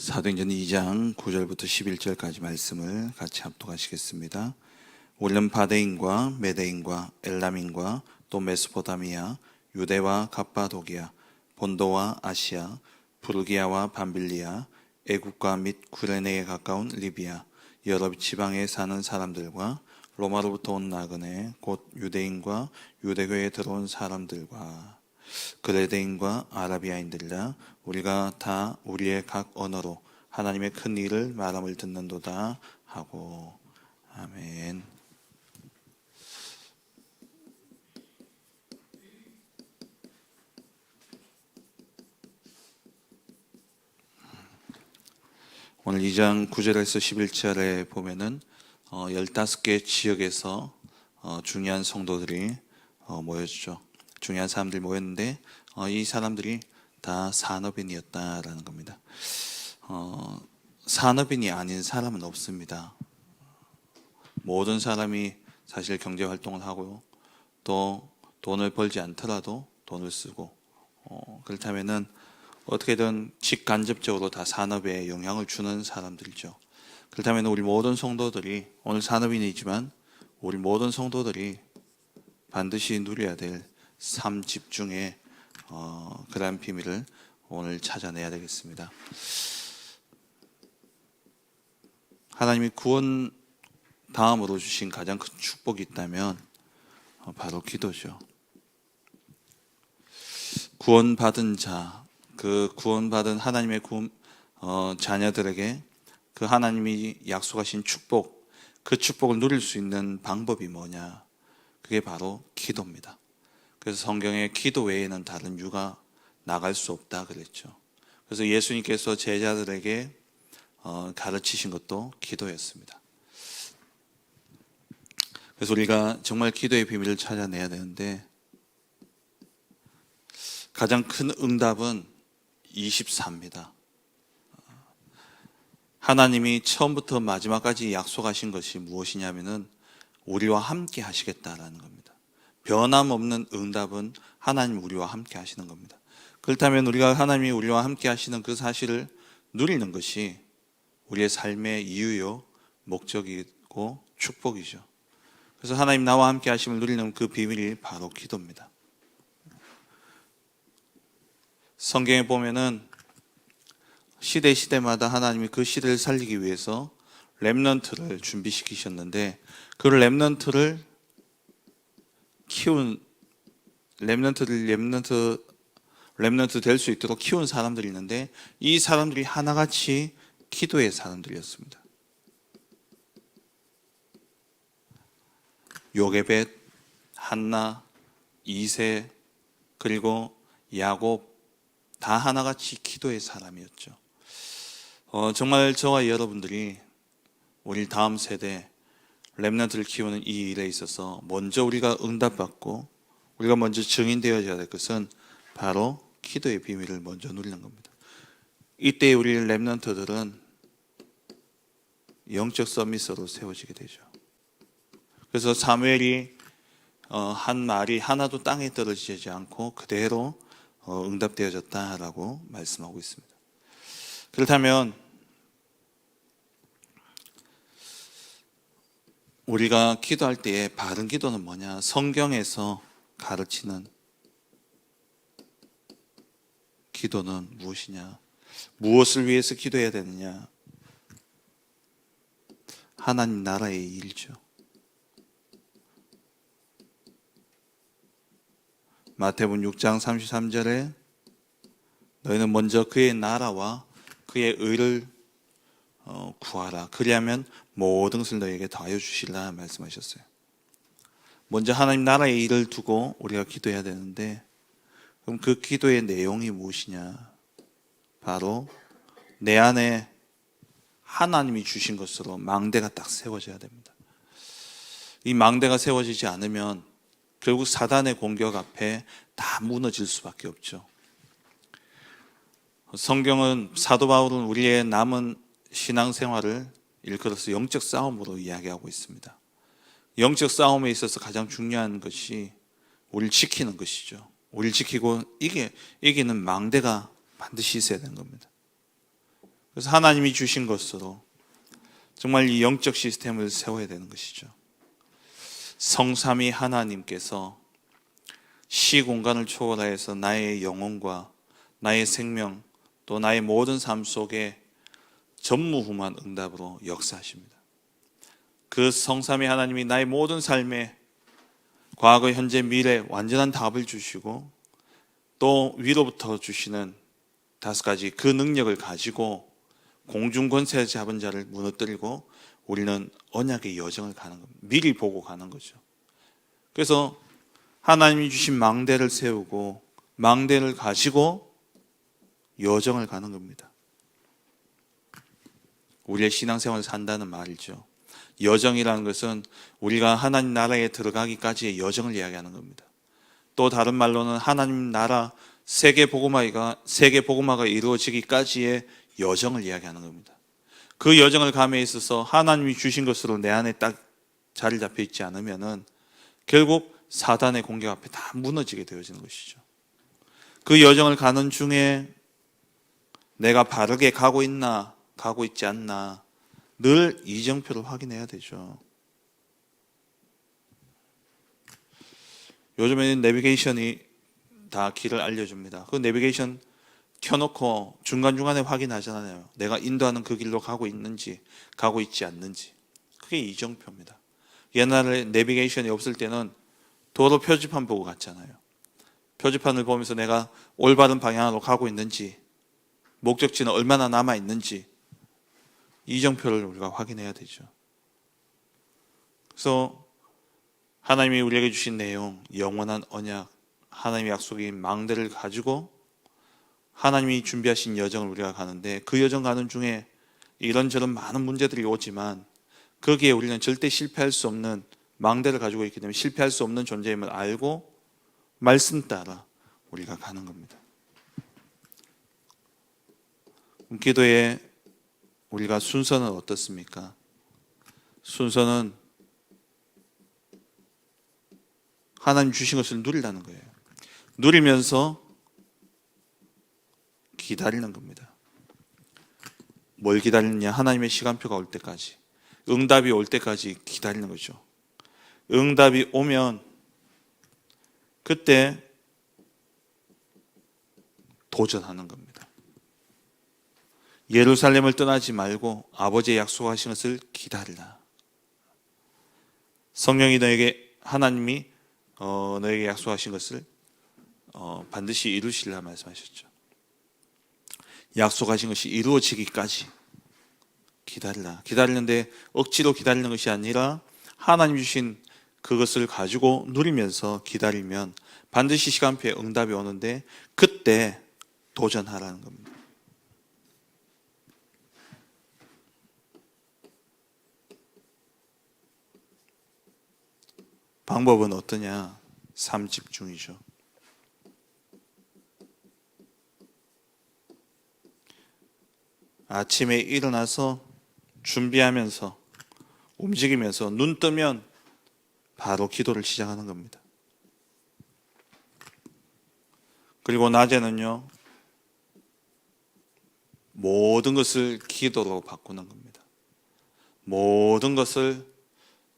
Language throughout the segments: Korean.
사도행전 2장 9절부터 11절까지 말씀을 같이 합독하시겠습니다. 우리는 바데인과 메데인과 엘람인과 또 메소포타미아, 유대와 갑바도기아, 본도와 아시아, 부르기아와 밤빌리아, 애국과 및 구레네에 가까운 리비아, 여러 지방에 사는 사람들과 로마로부터 온 나그네 곧 유대인과 유대교에 들어온 사람들과 그레데인과 아라비아인들이라 우리가 다 우리의 각 언어로 하나님의 큰 일을 말함을 듣는도다 하고. 아멘. 오늘 2장 9절에서 11절에 보면은 15개 지역에서 중요한 성도들이 모였죠. 중요한 사람들이 모였는데 이 사람들이 다 산업인이었다라는 겁니다. 산업인이 아닌 사람은 없습니다. 모든 사람이 사실 경제 활동을 하고요, 또 돈을 벌지 않더라도 돈을 쓰고, 그렇다면은 어떻게든 직간접적으로 다 산업에 영향을 주는 사람들이죠. 그렇다면 우리 모든 성도들이, 오늘 산업인이지만 우리 모든 성도들이 반드시 누려야 될 삶 집중의 그러한 비밀을 오늘 찾아내야 되겠습니다. 하나님이 구원 다음으로 주신 가장 큰 축복이 있다면 바로 기도죠. 구원받은 자, 그 구원받은 하나님의 자녀들에게 그 하나님이 약속하신 축복, 그 축복을 누릴 수 있는 방법이 뭐냐? 그게 바로 기도입니다. 그래서 성경에 기도 외에는 다른 유가 나갈 수 없다 그랬죠. 그래서 예수님께서 제자들에게 가르치신 것도 기도였습니다. 그래서 우리가 정말 기도의 비밀을 찾아내야 되는데, 가장 큰 응답은 24입니다. 하나님이 처음부터 마지막까지 약속하신 것이 무엇이냐면은 우리와 함께 하시겠다라는 겁니다. 변함없는 응답은 하나님 우리와 함께 하시는 겁니다. 그렇다면 우리가 하나님이 우리와 함께 하시는 그 사실을 누리는 것이 우리의 삶의 이유요, 목적이고 축복이죠. 그래서 하나님 나와 함께 하심을 누리는 그 비밀이 바로 기도입니다. 성경에 보면은 시대마다 하나님이 그 시대를 살리기 위해서 렘넌트를 준비시키셨는데, 그 렘넌트 될 수 있도록 키운 사람들이 있는데, 이 사람들이 하나같이 기도의 사람들이었습니다. 요게벳, 한나, 이세, 그리고 야곱, 다 하나같이 기도의 사람이었죠. 정말 저와 여러분들이 우리 다음 세대 렘넌트를 키우는 이 일에 있어서 먼저 우리가 응답받고 우리가 먼저 증인되어져야 될 것은 바로 기도의 비밀을 먼저 누리는 겁니다. 이때 우리 렘넌트들은 영적 서밋으로 세워지게 되죠. 그래서 사무엘이 한 말이 하나도 땅에 떨어지지 않고 그대로 응답되어졌다라고 말씀하고 있습니다. 그렇다면 우리가 기도할 때의 바른 기도는 뭐냐? 성경에서 가르치는 기도는 무엇이냐? 무엇을 위해서 기도해야 되느냐? 하나님 나라의 일이죠. 마태복음 6장 33절에 너희는 먼저 그의 나라와 그의 의를 구하라. 그리하면 모든 것을 너희에게 더하여 주시리라 말씀하셨어요. 먼저 하나님 나라의 일을 두고 우리가 기도해야 되는데, 그럼 그 기도의 내용이 무엇이냐? 바로 내 안에 하나님이 주신 것으로 망대가 딱 세워져야 됩니다. 이 망대가 세워지지 않으면 결국 사단의 공격 앞에 다 무너질 수밖에 없죠. 성경은, 사도 바울은 우리의 남은 신앙생활을 일컬어서 영적 싸움으로 이야기하고 있습니다. 영적 싸움에 있어서 가장 중요한 것이 우리를 지키는 것이죠. 우리를 지키고 이기는 망대가 반드시 있어야 되는 겁니다. 그래서 하나님이 주신 것으로 정말 이 영적 시스템을 세워야 되는 것이죠. 성삼위 하나님께서 시공간을 초월하여서 나의 영혼과 나의 생명 또 나의 모든 삶 속에 전무후무한 응답으로 역사하십니다. 그 성삼위 하나님이 나의 모든 삶에 과거, 현재, 미래 완전한 답을 주시고 또 위로부터 주시는 5가지 그 능력을 가지고 공중권세 잡은 자를 무너뜨리고 우리는 언약의 여정을 가는 겁니다. 미리 보고 가는 거죠. 그래서 하나님이 주신 망대를 세우고 망대를 가지고 여정을 가는 겁니다. 우리의 신앙생활을 산다는 말이죠. 여정이라는 것은 우리가 하나님 나라에 들어가기까지의 여정을 이야기하는 겁니다. 또 다른 말로는 하나님 나라 세계 복음화가 이루어지기까지의 여정을 이야기하는 겁니다. 그 여정을 감에 있어서 하나님이 주신 것으로 내 안에 딱 자리 잡혀 있지 않으면은 결국 사단의 공격 앞에 다 무너지게 되어지는 것이죠. 그 여정을 가는 중에 내가 바르게 가고 있나, 가고 있지 않나 늘 이정표를 확인해야 되죠. 요즘에는 내비게이션이 다 길을 알려줍니다. 그 내비게이션 켜놓고 중간중간에 확인하잖아요. 내가 인도하는 그 길로 가고 있는지 가고 있지 않는지. 그게 이정표입니다. 옛날에 내비게이션이 없을 때는 도로 표지판 보고 갔잖아요. 표지판을 보면서 내가 올바른 방향으로 가고 있는지 목적지는 얼마나 남아있는지 이정표를 우리가 확인해야 되죠. 그래서 하나님이 우리에게 주신 내용, 영원한 언약, 하나님의 약속인 망대를 가지고 하나님이 준비하신 여정을 우리가 가는데 그 여정 가는 중에 이런저런 많은 문제들이 오지만 거기에 우리는 절대 실패할 수 없는 망대를 가지고 있기 때문에 실패할 수 없는 존재임을 알고 말씀 따라 우리가 가는 겁니다. 기도에 우리가 순서는 어떻습니까? 순서는 하나님 주신 것을 누리라는 거예요. 누리면서 기다리는 겁니다. 뭘 기다리느냐? 하나님의 시간표가 올 때까지, 응답이 올 때까지 기다리는 거죠. 응답이 오면 그때 도전하는 겁니다. 예루살렘을 떠나지 말고 아버지의 약속하신 것을 기다리라. 성령이 너에게, 하나님이 너에게 약속하신 것을 반드시 이루시리라 말씀하셨죠. 약속하신 것이 이루어지기까지 기다리라. 기다리는데 억지로 기다리는 것이 아니라 하나님 주신 그것을 가지고 누리면서 기다리면 반드시 시간표에 응답이 오는데 그때 도전하라는 겁니다. 방법은 어떠냐? 3집중이죠. 아침에 일어나서 준비하면서 움직이면서 눈 뜨면 바로 기도를 시작하는 겁니다. 그리고 낮에는요, 모든 것을 기도로 바꾸는 겁니다. 모든 것을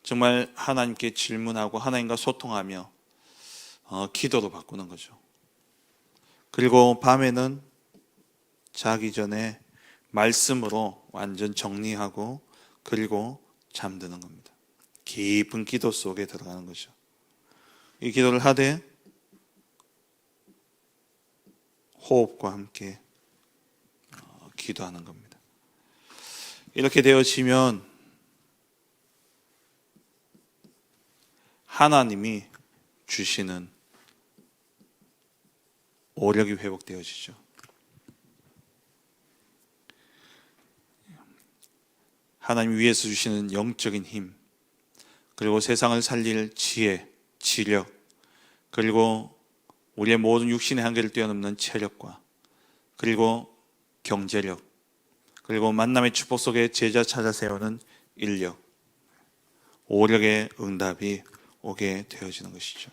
정말 하나님께 질문하고 하나님과 소통하며 기도로 바꾸는 거죠. 그리고 밤에는 자기 전에 말씀으로 완전 정리하고 그리고 잠드는 겁니다. 깊은 기도 속에 들어가는 거죠. 이 기도를 하되 호흡과 함께 기도하는 겁니다. 이렇게 되어지면 하나님이 주시는 오력이 회복되어지죠. 하나님 위에서 주시는 영적인 힘, 그리고 세상을 살릴 지혜, 지력, 그리고 우리의 모든 육신의 한계를 뛰어넘는 체력과 그리고 경제력, 그리고 만남의 축복 속에 제자 찾아 세우는 인력, 오력의 응답이 오게 되어지는 것이죠.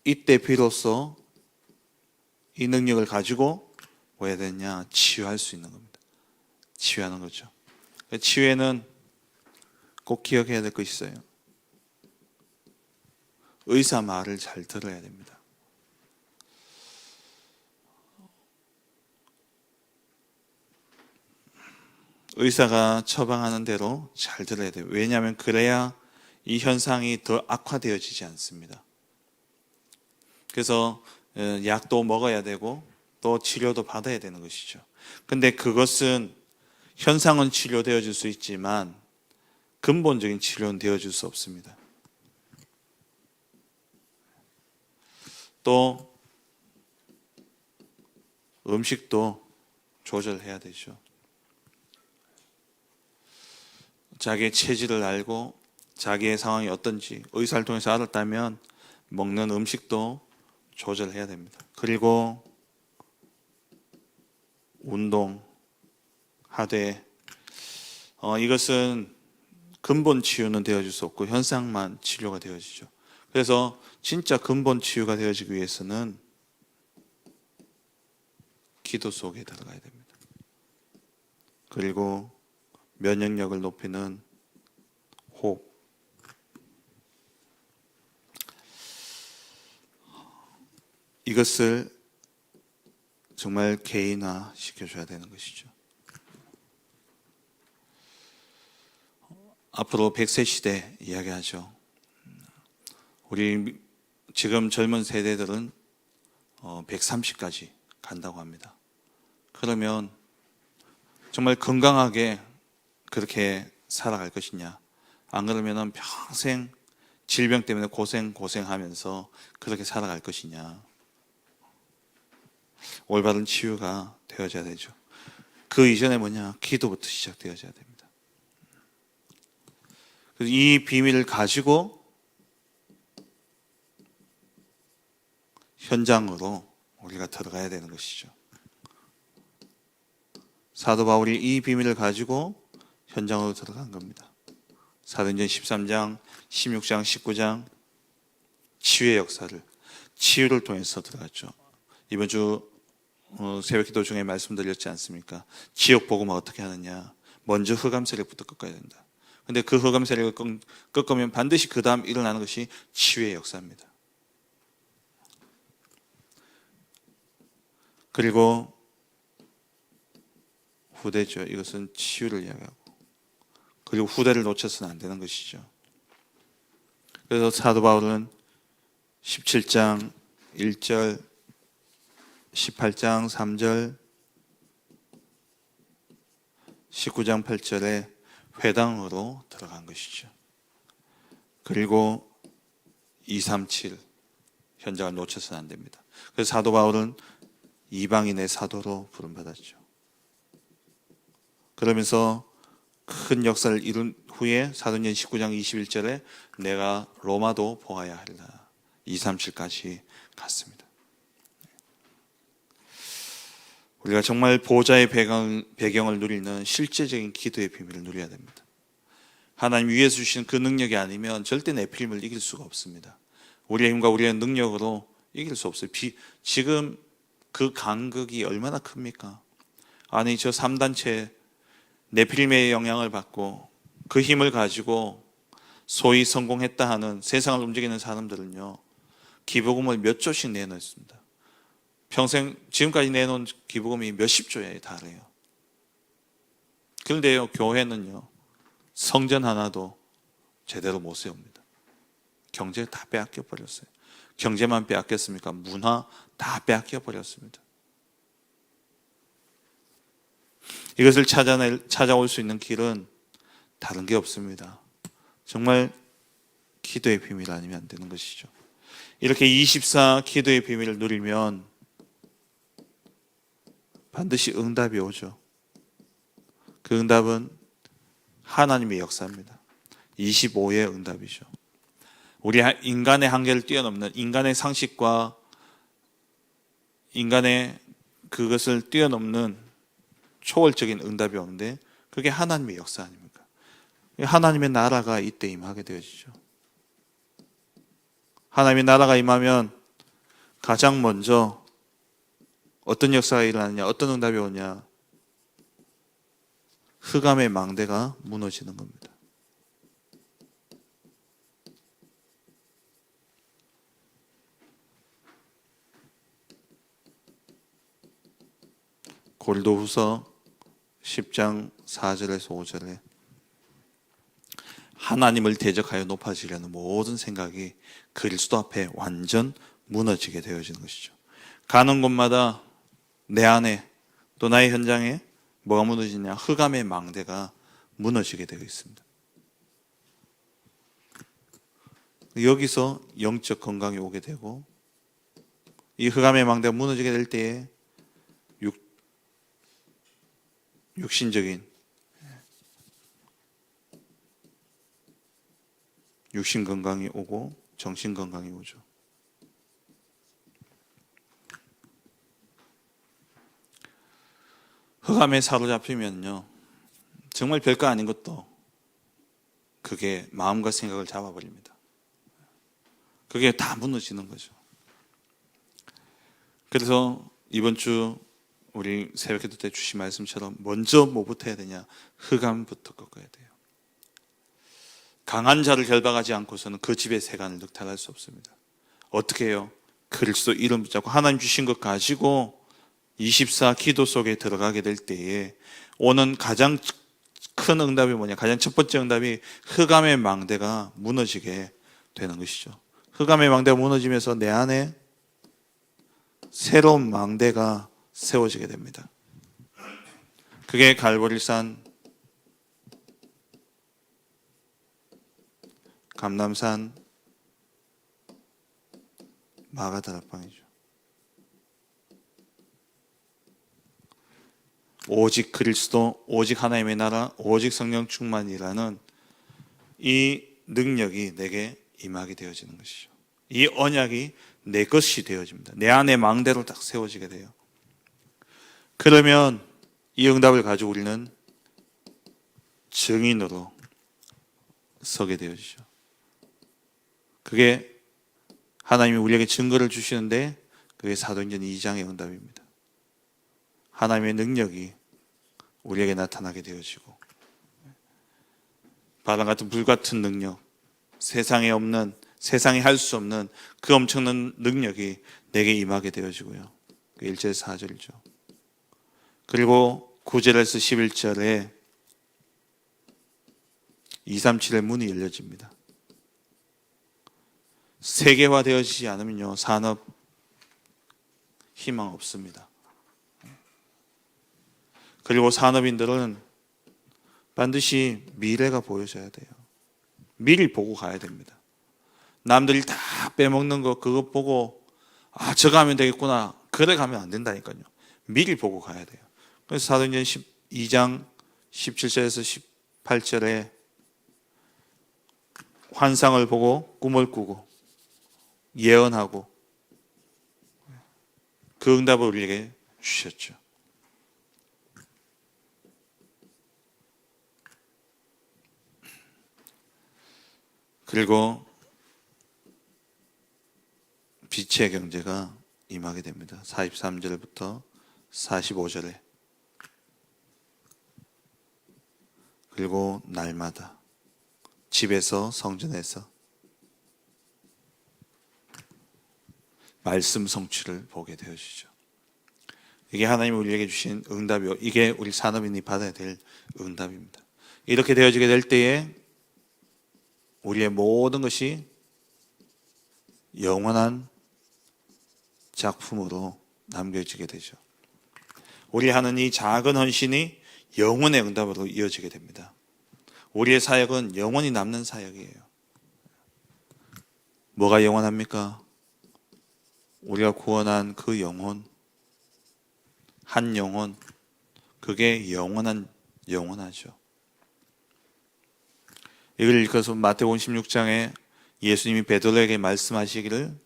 이때 비로소 이 능력을 가지고 뭐 해야 되냐? 치유할 수 있는 겁니다. 치유하는 거죠. 치유에는 꼭 기억해야 될 것이 있어요. 의사 말을 잘 들어야 됩니다. 의사가 처방하는 대로 잘 들어야 돼요. 왜냐하면 그래야 이 현상이 더 악화되어지지 않습니다. 그래서 약도 먹어야 되고 또 치료도 받아야 되는 것이죠. 근데 그것은 현상은 치료되어질 수 있지만 근본적인 치료는 되어줄 수 없습니다. 또 음식도 조절해야 되죠. 자기의 체질을 알고 자기의 상황이 어떤지 의사를 통해서 알았다면 먹는 음식도 조절해야 됩니다. 그리고 운동하되 이것은 근본 치유는 되어질 수 없고 현상만 치료가 되어지죠. 그래서 진짜 근본 치유가 되어지기 위해서는 기도 속에 들어가야 됩니다. 그리고 면역력을 높이는 호흡. 이것을 정말 개인화 시켜줘야 되는 것이죠. 앞으로 100세 시대 이야기하죠. 우리 지금 젊은 세대들은 130까지 간다고 합니다. 그러면 정말 건강하게 그렇게 살아갈 것이냐? 안 그러면 평생 질병 때문에 고생하면서 그렇게 살아갈 것이냐? 올바른 치유가 되어져야 되죠. 그 이전에 뭐냐? 기도부터 시작되어져야 됩니다. 그래서 이 비밀을 가지고 현장으로 우리가 들어가야 되는 것이죠. 사도 바울이 이 비밀을 가지고 현장으로 들어간 겁니다. 사도행전 13장, 16장, 19장 치유의 역사를 치유를 통해서 들어갔죠. 이번 주 새벽 기도 중에 말씀드렸지 않습니까? 지옥 복음을 어떻게 하느냐? 먼저 흑암 세력부터 꺾어야 된다. 근데 그 흑암 세력을 꺾으면 반드시 그 다음 일어나는 것이 치유의 역사입니다. 그리고 후대죠. 이것은 치유를 이야기하고 그리고 후대를 놓쳐서는 안 되는 것이죠. 그래서 사도 바울은 17장 1절 18장 3절 19장 8절에 회당으로 들어간 것이죠. 그리고 237 현장을 놓쳐서는 안 됩니다. 그래서 사도 바울은 이방인의 사도로 부름받았죠. 그러면서 큰 역사를 이룬 후에 사도행전 19장 21절에 내가 로마도 보아야 하리라 237까지 갔습니다. 우리가 정말 보호자의 배경을 누리는 실제적인 기도의 비밀을 누려야 됩니다. 하나님 위에서 주신 그 능력이 아니면 절대 네피림을 이길 수가 없습니다. 우리의 힘과 우리의 능력으로 이길 수 없어요. 지금 그 간극이 얼마나 큽니까? 아니 저 3단체 네피림의 영향을 받고 그 힘을 가지고 소위 성공했다 하는 세상을 움직이는 사람들은요 기부금을 몇 조씩 내놓습니다. 평생 지금까지 내놓은 기부금이 몇십 조에 달해요. 그런데요 교회는요 성전 하나도 제대로 못 세웁니다. 경제를 다 빼앗겨 버렸어요. 경제만 빼앗겼습니까? 문화 다 빼앗겨 버렸습니다. 이것을 찾아올 수 있는 길은 다른 게 없습니다. 정말 기도의 비밀 아니면 안 되는 것이죠. 이렇게 24 기도의 비밀을 누리면 반드시 응답이 오죠. 그 응답은 하나님의 역사입니다. 25의 응답이죠. 우리 인간의 한계를 뛰어넘는 인간의 상식과 인간의 그것을 뛰어넘는 초월적인 응답이 오는데 그게 하나님의 역사 아닙니까? 하나님의 나라가 이때 임하게 되어지죠. 하나님의 나라가 임하면 가장 먼저 어떤 역사가 일어나느냐, 어떤 응답이 오냐? 흑암의 망대가 무너지는 겁니다. 고린도후서 10장 4절에서 5절에 하나님을 대적하여 높아지려는 모든 생각이 그리스도 앞에 완전 무너지게 되어지는 것이죠. 가는 곳마다 내 안에 또 나의 현장에 뭐가 무너지냐? 흑암의 망대가 무너지게 되어 있습니다. 여기서 영적 건강이 오게 되고, 이 흑암의 망대가 무너지게 될 때에 육신 건강이 오고 정신 건강이 오죠. 흑암에 사로잡히면요, 정말 별거 아닌 것도 그게 마음과 생각을 잡아버립니다. 그게 다 무너지는 거죠. 그래서 이번 주 우리 새벽기도 때 주신 말씀처럼 먼저 뭐부터 해야 되냐? 흑암부터 꺾어야 돼요. 강한 자를 결박하지 않고서는 그 집의 세간을 늑탈할 수 없습니다. 어떻게 해요? 그리스도 이름 붙잡고 하나님 주신 것 가지고 24 기도 속에 들어가게 될 때에 오는 가장 큰 응답이 뭐냐? 가장 첫 번째 응답이 흑암의 망대가 무너지게 되는 것이죠. 흑암의 망대가 무너지면서 내 안에 새로운 망대가 세워지게 됩니다. 그게 갈보리산, 감람산, 마가다락방이죠. 오직 그리스도, 오직 하나님의 나라, 오직 성령 충만이라는 이 능력이 내게 임하게 되어지는 것이죠. 이 언약이 내 것이 되어집니다. 내 안에 망대로 딱 세워지게 돼요. 그러면 이 응답을 가지고 우리는 증인으로 서게 되어지죠. 그게 하나님이 우리에게 증거를 주시는데 그게 사도행전 2장의 응답입니다. 하나님의 능력이 우리에게 나타나게 되어지고, 바람 같은 불 같은 능력, 세상에 없는, 세상이 할 수 없는 그 엄청난 능력이 내게 임하게 되어지고요. 그 1절 4절이죠. 그리고 9절에서 11절에 237의 문이 열려집니다. 세계화되어지지 않으면요, 산업 희망 없습니다. 그리고 산업인들은 반드시 미래가 보여져야 돼요. 미리 보고 가야 됩니다. 남들이 다 빼먹는 거 그거 보고 저거 하면 되겠구나, 그래 가면 안 된다니까요. 미리 보고 가야 돼요. 그래서 사도행전 12장 17절에서 18절에 환상을 보고 꿈을 꾸고 예언하고 그 응답을 우리에게 주셨죠. 그리고 빛의 경제가 임하게 됩니다. 43절부터 45절에 그리고 날마다 집에서 성전에서 말씀 성취를 보게 되어지죠. 이게 하나님이 우리에게 주신 응답이요, 이게 우리 산업인이 받아야 될 응답입니다. 이렇게 되어지게 될 때에 우리의 모든 것이 영원한 작품으로 남겨지게 되죠. 우리 하는 이 작은 헌신이 영원의 응답으로 이어지게 됩니다. 우리의 사역은 영원히 남는 사역이에요. 뭐가 영원합니까? 우리가 구원한 그 영혼, 한 영혼, 그게 영원하죠. 이걸 읽어서 마태복음 16장에 예수님이 베드로에게 말씀하시기를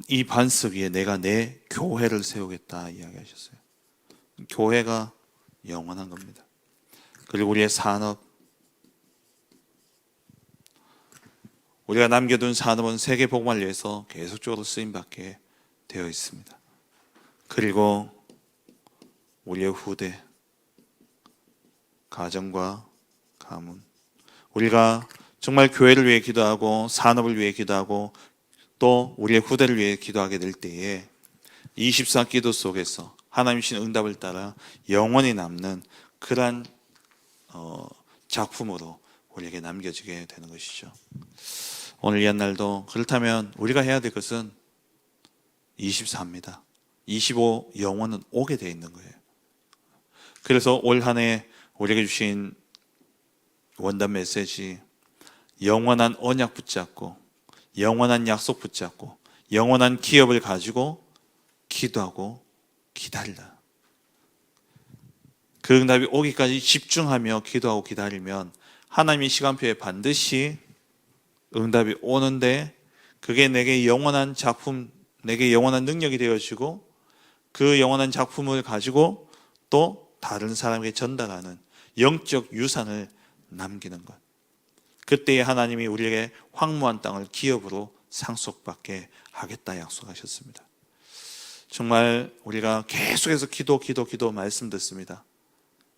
이 반석 위에 내가 내 교회를 세우겠다 이야기하셨어요. 교회가 영원한 겁니다. 그리고 우리의 산업, 우리가 남겨둔 산업은 세계 복음을 위해서 계속적으로 쓰임받게 되어 있습니다. 그리고 우리의 후대, 가정과 가문, 우리가 정말 교회를 위해 기도하고 산업을 위해 기도하고 또 우리의 후대를 위해 기도하게 될 때에 24 기도 속에서 하나님 주신 응답을 따라 영원히 남는 그러한 작품으로 우리에게 남겨지게 되는 것이죠. 오늘 이 한날도 그렇다면 우리가 해야 될 것은 24입니다. 25 영원은 오게 되어 있는 거예요. 그래서 올 한 해 우리에게 주신 원단 메시지, 영원한 언약 붙잡고 영원한 약속 붙잡고 영원한 기업을 가지고 기도하고 기다리라. 그 응답이 오기까지 집중하며 기도하고 기다리면 하나님의 시간표에 반드시 응답이 오는데 그게 내게 영원한 작품, 내게 영원한 능력이 되어지고 그 영원한 작품을 가지고 또 다른 사람에게 전달하는 영적 유산을 남기는 것. 그때에 하나님이 우리에게 황무한 땅을 기업으로 상속받게 하겠다 약속하셨습니다. 정말 우리가 계속해서 기도 말씀 듣습니다.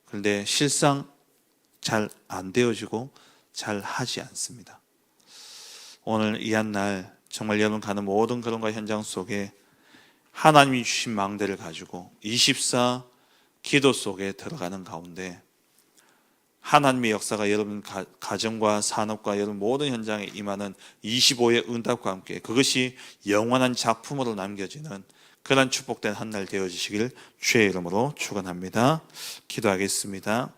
그런데 실상 잘 안 되어지고 잘 하지 않습니다. 오늘 이 한 날 정말 여러분 가는 모든 그런과 현장 속에 하나님이 주신 망대를 가지고 24 기도 속에 들어가는 가운데 하나님의 역사가 여러분 가정과 산업과 여러분 모든 현장에 임하는 25의 응답과 함께 그것이 영원한 작품으로 남겨지는 그런 축복된 한 날 되어지시길 주의 이름으로 축원합니다. 기도하겠습니다.